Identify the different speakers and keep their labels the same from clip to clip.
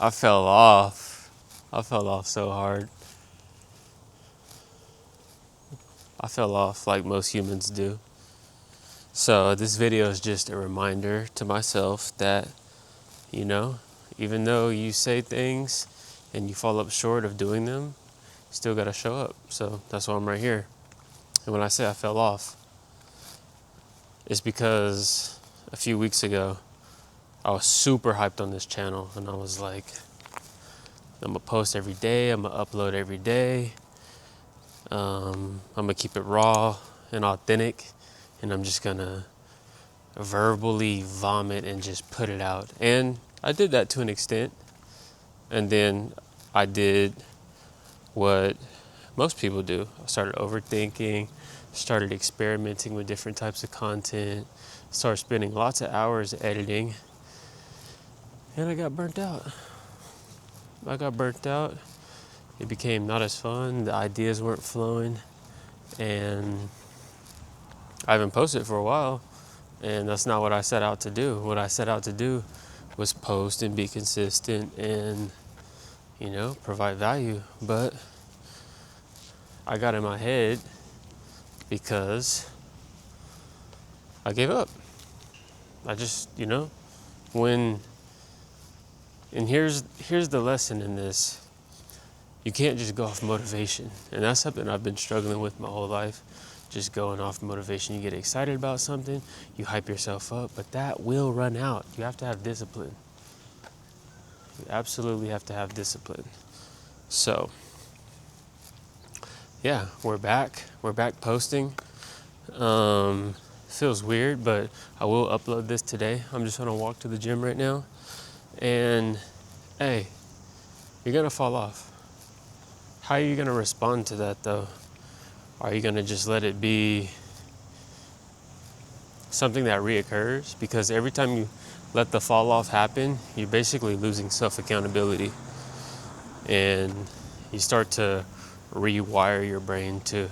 Speaker 1: I fell off. I fell off so hard. I fell off like most humans do. So this video is just a reminder to myself that, you know, even though you say things and you fall up short of doing them, you still gotta show up. So that's why I'm right here. And when I say I fell off, it's because a few weeks ago, I was super hyped on this channel and I was like, I'm gonna post every day, I'm gonna upload every day. I'm gonna keep it raw and authentic, and I'm just gonna verbally vomit and just put it out. And I did that to an extent. And then I did what most people do. I started overthinking, started experimenting with different types of content, started spending lots of hours editing, and I got burnt out. It became not as fun, the ideas weren't flowing, and I haven't posted for a while, and that's not what I set out to do. What I set out to do was post and be consistent and, you know, provide value. But I got in my head because I gave up. I just, you know, and here's the lesson in this. You can't just go off motivation. And that's something I've been struggling with my whole life. Just going off motivation. You get excited about something, you hype yourself up, but that will run out. You have to have discipline. You absolutely have to have discipline. So, yeah, we're back. We're back posting. Feels weird, but I will upload this today. I'm just on a walk to the gym right now. And, hey, you're gonna fall off. How are you going to respond to that, though? Are you going to just let it be something that reoccurs? Because every time you let the fall off happen, you're basically losing self-accountability. And you start to rewire your brain to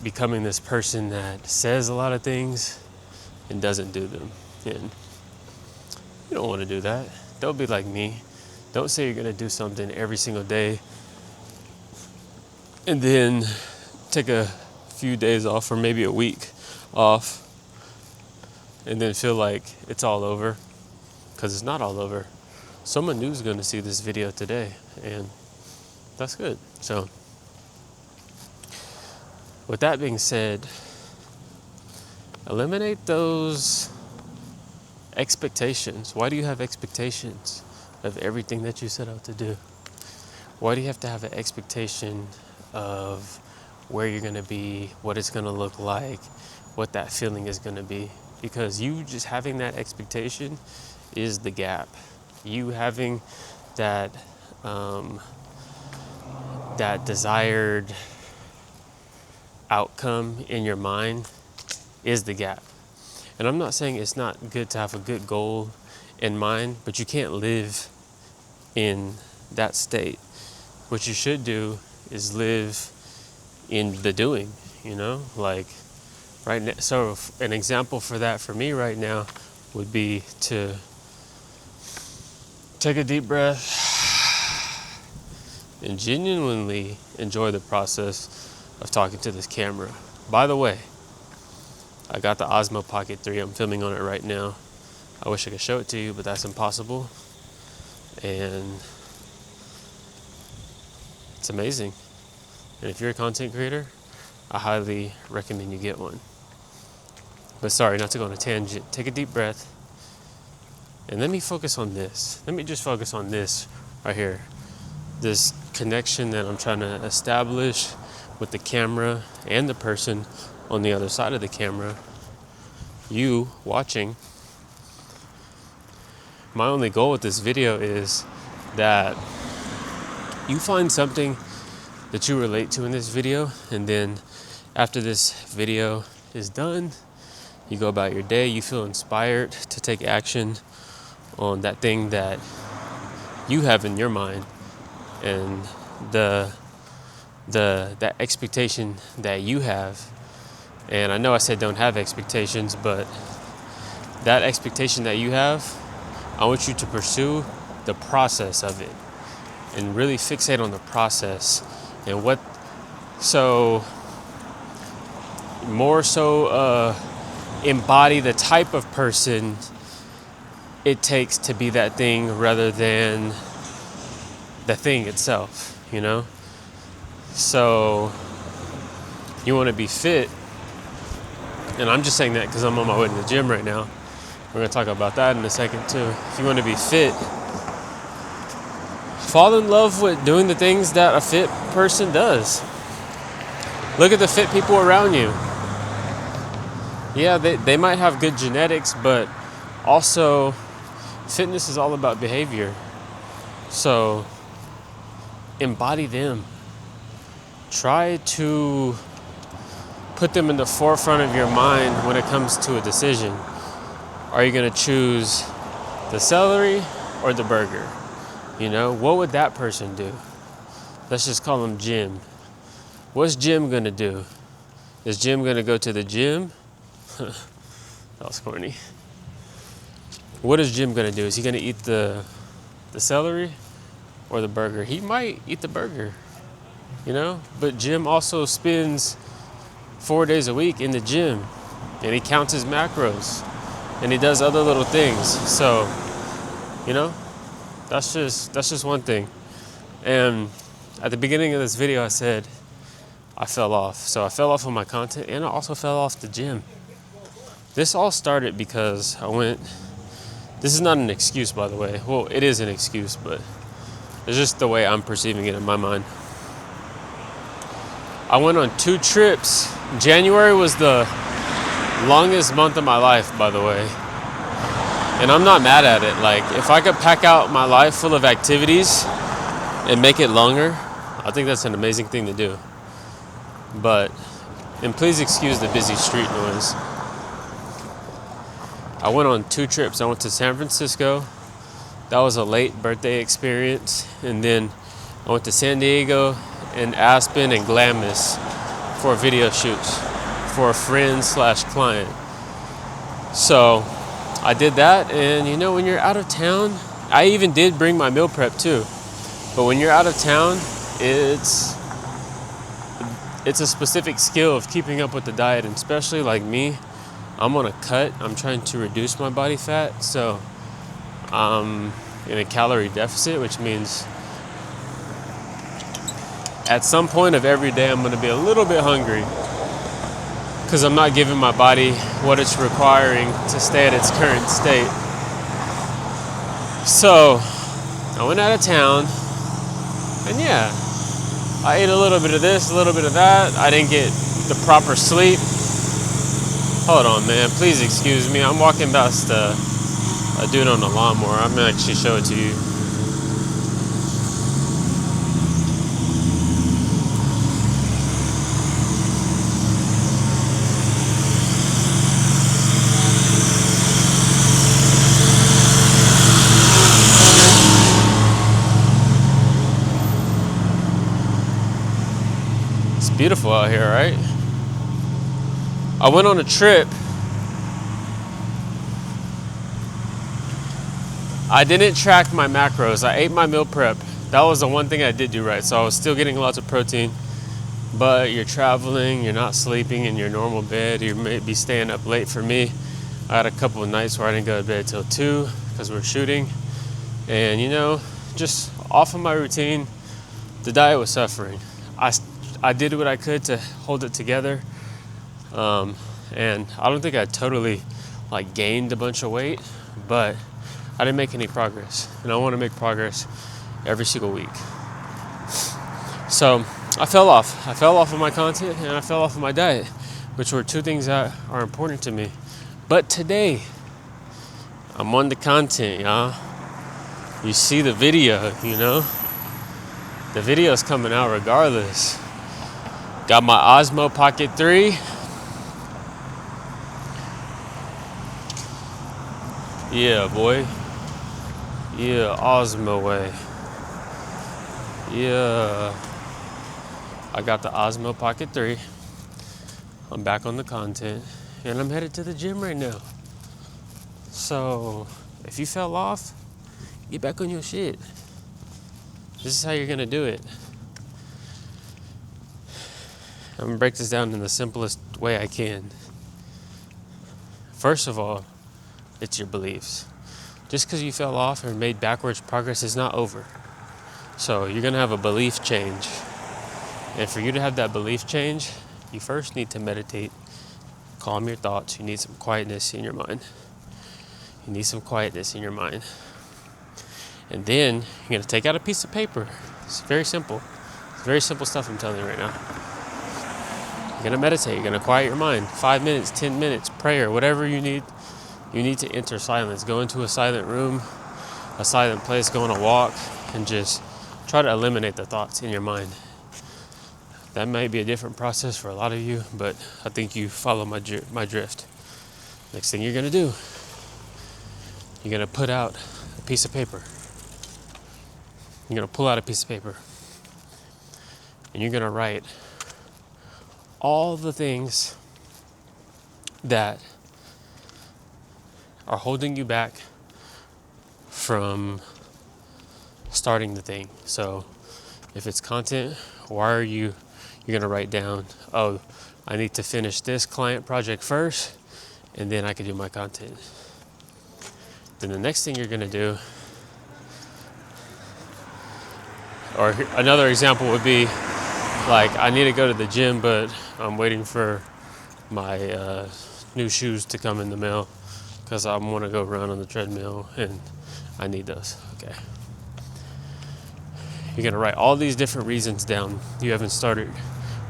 Speaker 1: becoming this person that says a lot of things and doesn't do them. And you don't want to do that. Don't be like me. Don't say you're going to do something every single day and then take a few days off or maybe a week off and then feel like it's all over, because it's not all over. Someone new is going to see this video today, and that's good. So with that being said, eliminate those expectations. Why do you have expectations of everything that you set out to do? Why do you have to have an expectation of where you're going to be, what it's going to look like, what that feeling is going to be? Because you just having that expectation is the gap. You having that that desired outcome in your mind is the gap. And I'm not saying it's not good to have a good goal in mind, but you can't live in that state. What you should do is live in the doing, you know, like right now. So an example for that for me right now would be to take a deep breath and genuinely enjoy the process of talking to this camera. By the way, I got the Osmo Pocket 3. I'm filming on it right now. I wish I could show it to you, but that's impossible. And it's amazing. And if you're a content creator, I highly recommend you get one. But sorry, not to go on a tangent. Take a deep breath. And let me focus on this. Let me just focus on this right here. This connection that I'm trying to establish with the camera and the person on the other side of the camera. You watching. My only goal with this video is that you find something that you relate to in this video, and then after this video is done, you go about your day, you feel inspired to take action on that thing that you have in your mind, and that expectation that you have. And I know I said don't have expectations, but that expectation that you have, I want you to pursue the process of it and really fixate on the process and more so embody the type of person it takes to be that thing rather than the thing itself, you know? So you want to be fit, and I'm just saying that because I'm on my way to the gym right now. We're going to talk about that in a second too. If you want to be fit, fall in love with doing the things that a fit person does. Look at the fit people around you. Yeah, they might have good genetics, but also fitness is all about behavior. So embody them. Try to put them in the forefront of your mind when it comes to a decision. Are you going to choose the celery or the burger? You know, what would that person do? Let's just call him Jim. What's Jim going to do? Is Jim going to go to the gym? That was corny. What is Jim going to do? Is he going to eat the celery or the burger? He might eat the burger, you know? But Jim also spends 4 days a week in the gym, and he counts his macros, and he does other little things. So, you know, that's just one thing. And at the beginning of this video, I said I fell off. So I fell off on my content, and I also fell off the gym. This all started because this is not an excuse, by the way. Well, it is an excuse, but it's just the way I'm perceiving it in my mind. I went on 2 trips. January was the longest month of my life, by the way. And I'm not mad at it. Like, if I could pack out my life full of activities and make it longer, I think that's an amazing thing to do. And please excuse the busy street noise. I went on 2 trips. I went to San Francisco. That was a late birthday experience. And then I went to San Diego and Aspen and Glamis for video shoots for a friend/client. So I did that, and you know, when you're out of town, I even did bring my meal prep too. But when you're out of town, it's a specific skill of keeping up with the diet, and especially like me, I'm on a cut. I'm trying to reduce my body fat, so I'm in a calorie deficit, which means at some point of every day I'm going to be a little bit hungry because I'm not giving my body what it's requiring to stay at its current state. So I went out of town, and yeah, I ate a little bit of this, a little bit of that. I didn't get the proper sleep. Hold on, man. Please excuse me. I'm walking past a dude on the lawnmower. I'm going to actually show it to you. It's beautiful out here, right? I went on a trip. I didn't track my macros. I ate my meal prep. That was the one thing I did do right. So I was still getting lots of protein, but you're traveling, you're not sleeping in your normal bed. You may be staying up late. For me, I had a couple of nights where I didn't go to bed till 2 because we're shooting. And you know, just off of my routine, the diet was suffering. I did what I could to hold it together. And I don't think I totally gained a bunch of weight, but I didn't make any progress, and I want to make progress every single week. So I fell off of my content, and I fell off of my diet, which were 2 things that are important to me. But today I'm on the content, y'all. You see the video, you know, the video's coming out regardless. Got my Osmo Pocket 3. Yeah, boy. Yeah, Osmo way. Yeah. I got the Osmo Pocket 3. I'm back on the content, and I'm headed to the gym right now. So, if you fell off, Get back on your shit. This is how you're gonna do it. I'm gonna break this down in the simplest way I can. First of all, it's your beliefs. Just because you fell off or made backwards progress is not over. So you're gonna have a belief change. And for you to have that belief change, you first need to meditate, calm your thoughts. You need some quietness in your mind. You need some quietness in your mind. And then you're gonna take out a piece of paper. It's very simple. It's very simple stuff I'm telling you right now. You're gonna meditate, you're gonna quiet your mind. 5 minutes, 10 minutes, prayer, whatever you need. You need to enter silence. Go into a silent room, a silent place, go on a walk, and just try to eliminate the thoughts in your mind. That might be a different process for a lot of you, but I think you follow my drift. Next thing you're gonna do, you're gonna put out a piece of paper. You're gonna pull out a piece of paper, and you're gonna write all the things that are holding you back from starting the thing. So if it's content, you're gonna write down, oh, I need to finish this client project first, and then I can do my content. Then the next thing you're gonna do, or another example would be, like, I need to go to the gym, but I'm waiting for my new shoes to come in the mail because I want to go run on the treadmill and I need those. Okay. You're going to write all these different reasons down you haven't started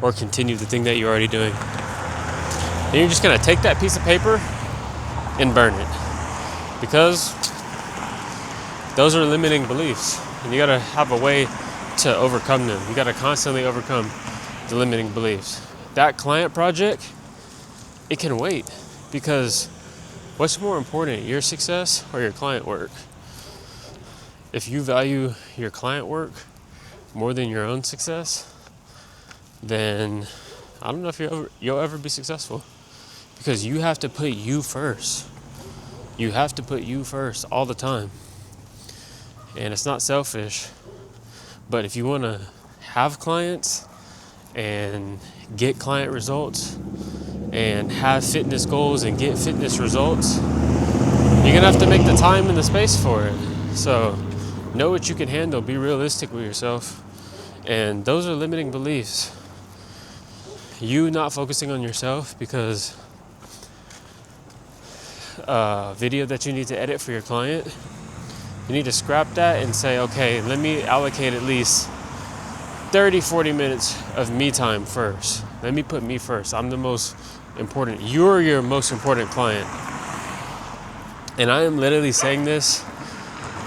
Speaker 1: or continued the thing that you're already doing. Then you're just going to take that piece of paper and burn it, because those are limiting beliefs and you got to have a way to overcome them. You got to constantly overcome the limiting beliefs. That client project, it can wait, because what's more important, your success or your client work? If you value your client work more than your own success, then I don't know if you'll ever be successful, because you have to put you first. You have to put you first all the time. And it's not selfish, but if you want to have clients and get client results and have fitness goals and get fitness results, you're gonna have to make the time and the space for it. So know what you can handle, be realistic with yourself. And those are limiting beliefs. You not focusing on yourself because a video that you need to edit for your client, you need to scrap that and say, okay, let me allocate at least 30-40 minutes of me time first. Let me put me first. I'm the most important. You're your most important client. And I am literally saying this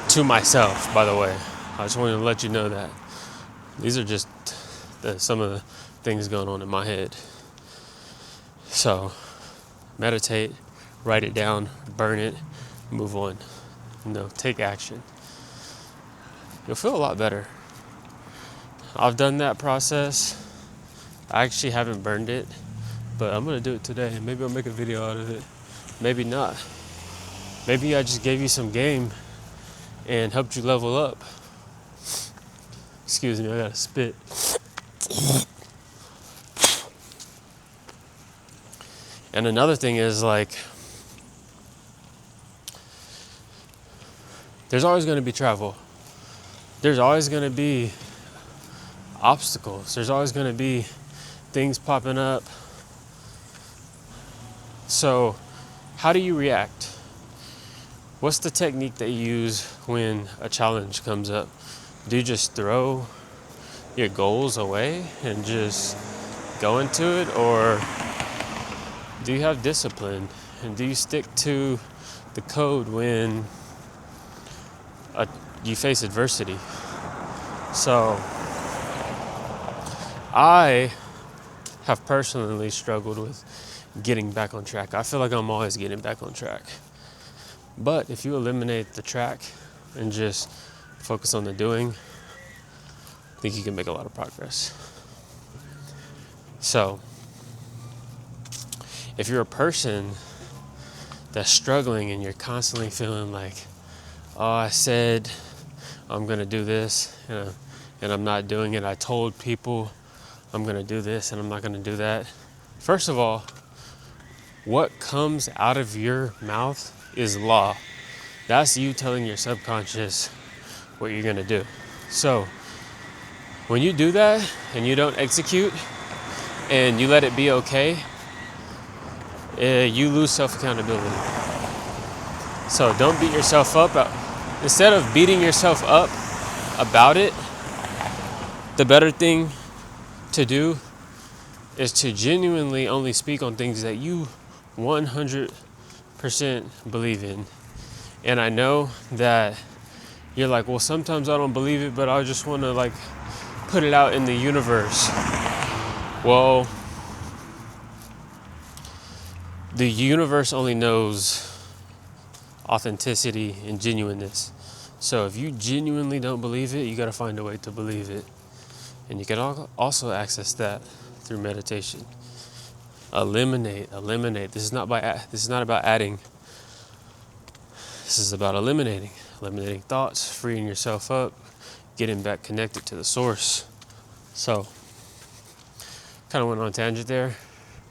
Speaker 1: to myself, by the way. I just wanted to let you know that. These are just some of the things going on in my head. So meditate, write it down, burn it, move on. Take action. You'll feel a lot better. I've done that process. I actually haven't burned it, but I'm gonna do it today. Maybe I'll make a video out of it. Maybe not. Maybe I just gave you some game and helped you level up. Excuse me, I gotta spit. And another thing is, like, there's always going to be travel. There's always going to be obstacles. There's always going to be things popping up. So how do you react? What's the technique that you use when a challenge comes up? Do you just throw your goals away and just go into it? Or do you have discipline? And do you stick to the code when you face adversity? So I have personally struggled with getting back on track. I feel like I'm always getting back on track. But if you eliminate the track and just focus on the doing, I think you can make a lot of progress. So if you're a person that's struggling and you're constantly feeling like, oh, I said I'm going to do this and I'm not doing it. I told people I'm going to do this and I'm not going to do that. First of all, what comes out of your mouth is law. That's you telling your subconscious what you're going to do. So when you do that and you don't execute and you let it be okay, you lose self-accountability. So don't beat yourself up. Instead of beating yourself up about it, the better thing to do is to genuinely only speak on things that you 100% believe in. And I know that you're like, well, sometimes I don't believe it, but I just want to like put it out in the universe. Well, the universe only knows authenticity and genuineness. So if you genuinely don't believe it, you got to find a way to believe it. And you can also access that through meditation. Eliminate. This is not about adding. This is about eliminating thoughts, freeing yourself up, getting back connected to the source. So, kind of went on a tangent there.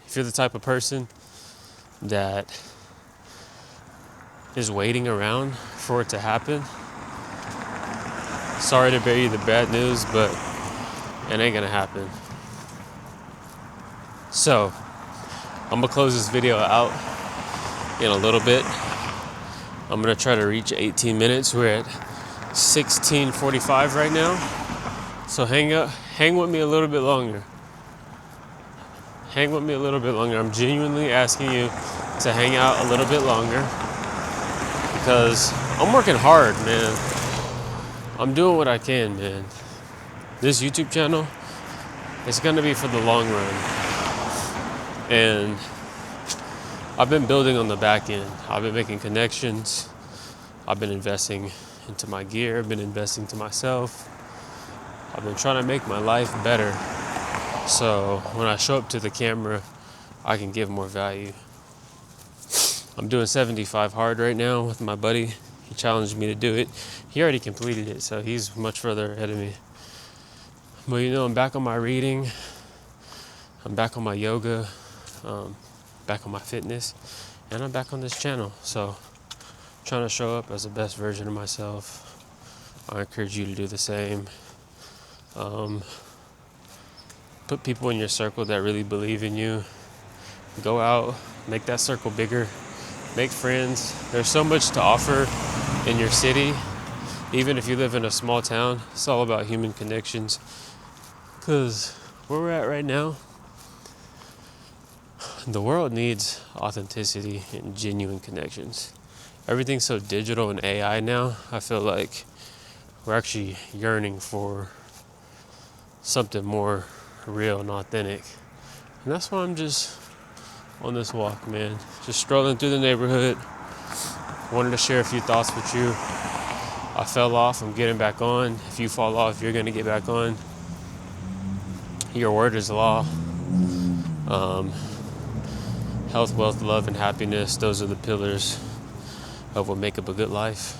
Speaker 1: If you're the type of person that is waiting around for it to happen, sorry to bear you the bad news, but it ain't gonna happen. So, I'm gonna close this video out in a little bit. I'm gonna try to reach 18 minutes. We're at 16:45 right now. So hang with me a little bit longer. I'm genuinely asking you to hang out a little bit longer because I'm working hard, man. I'm doing what I can, man. This YouTube channel, it's gonna be for the long run. And I've been building on the back end. I've been making connections. I've been investing into my gear. I've been investing to myself. I've been trying to make my life better. So when I show up to the camera, I can give more value. I'm doing 75 hard right now with my buddy. He challenged me to do it. He already completed it, so he's much further ahead of me. But I'm back on my reading. I'm back on my yoga. Back on my fitness. And I'm back on this channel. So trying to show up as the best version of myself. I encourage you to do the same. Put people in your circle that really believe in you. Go out, make that circle bigger, make friends. There's so much to offer in your city. Even if you live in a small town, it's all about human connections. Because where we're at right now, the world needs authenticity and genuine connections. Everything's so digital and AI now. I feel like we're actually yearning for something more real and authentic. And that's why I'm just on this walk, man. Just strolling through the neighborhood. Wanted to share a few thoughts with you. I fell off. I'm getting back on. If you fall off, you're going to get back on. Your word is law. Health, wealth, love, and happiness. Those are the pillars of what make up a good life.